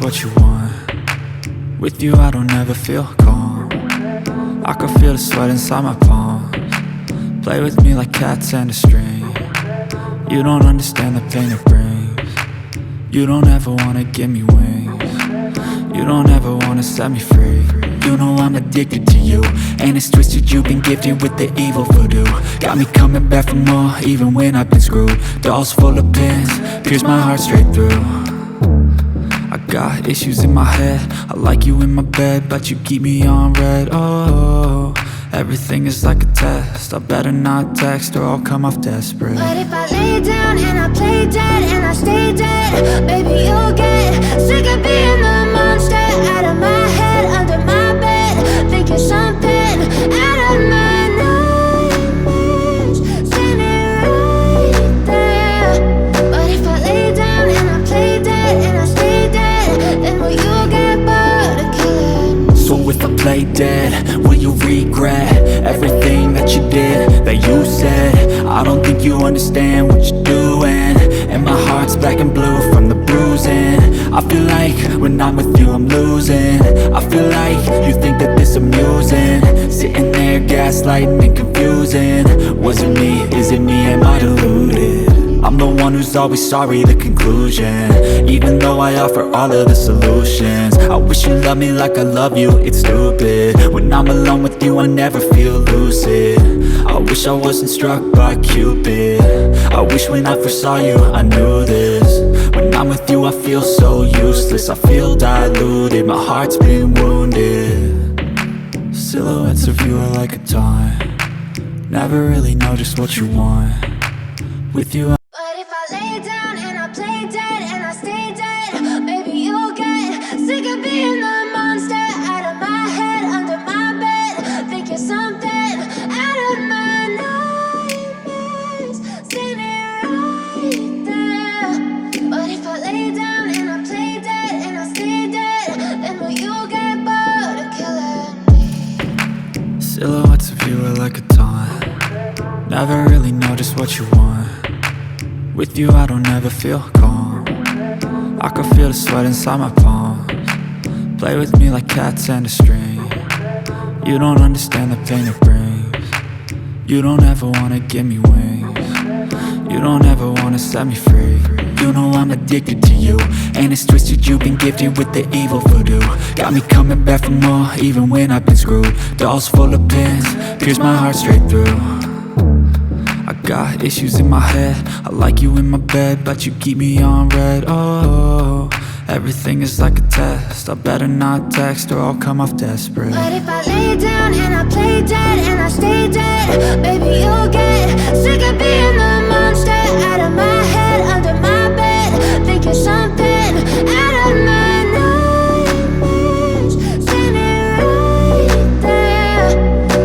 just what you want. With you I don't ever feel calm. I can feel the sweat inside my palms. Play with me like cats and a string. You don't understand the pain it brings. You don't ever wanna give me wings. You don't ever wanna set me free. You know I'm addicted to you, and it's twisted, you've been gifted with the evil voodoo. Got me coming back for more, even when I've been screwed. Dolls full of pins, pierce my heart straight through. I got issues in my head, I like you in my bed, but you keep me on red. Oh, everything is like a test, I better not text or I'll come off desperate. But if I lay down and I play dead and I stay dead, baby you'll get sick of being the monster out of my head, under my bed, thinking something out of my nightmares, standing right there. But if I lay down and I play dead and I stay dead, then will you get bored of killing? So if I play dead, will you regret everything that you did, that you said? I don't think you understand what you're doing, and my heart's black and blue from the bruising. I feel like when I'm with you I'm losing. I feel like you think that this amusing, sitting there gaslighting and confusing. Was it me? Is it me? Am I deluded? I'm the one who's always sorry, the conclusion, even though I offer all of the solutions. I wish you loved me like I love you, it's stupid. When I'm alone with you I never feel lucid. I wish I wasn't struck by Cupid. I wish when I first saw you I knew this. When I'm with you I feel so useless, I feel diluted, my heart's been wounded. Silhouettes of you are like a taunt, never really know just what you want. With you But if I lay down and I play dead and I stay dead, baby you'll get sick of being the monster out of my head, under my bed, thinking something out of my nightmares, standing right there. But if I lay down and I play dead and I stay dead, then will you get bored of killing me? silhouettes of you are like a taunt, never really know just what you want. With you I don't ever feel calm. I can feel the sweat inside my palms. Play with me like cats and a string. You don't understand the pain it brings. You don't ever wanna give me wings. You don't ever wanna set me free. You know I'm addicted to you, and it's twisted, you've been gifted with the evil voodoo. Got me coming back for more, even when I've been screwed. Dolls full of pins, pierce my heart straight through. I got issues in my head, I like you in my bed, but you keep me on red. Oh, everything is like a test, I better not text or I'll come off desperate. But if I lay down and I play dead and I stay dead, baby you'll get sick of being the monster out of my head, under my bed, thinking something out of my nightmares, standing right there.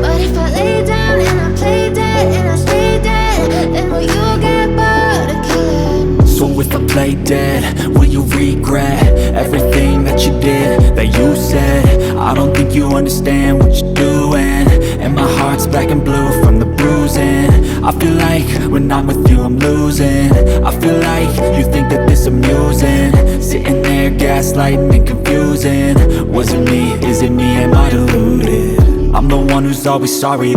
But if I lay down and I play dead and I stay dead, then will you get bored of killing me? So if I play dead, will you regret everything that you did, that you said? I don't think you understand what you're doing, and my heart's black and blue from the bruising. I feel like when I'm with you I'm losing. I feel like you think that this amusing, sitting there gaslighting and confusing. Was it me? Is it me? Am I deluded? I'm the one who's always sorry,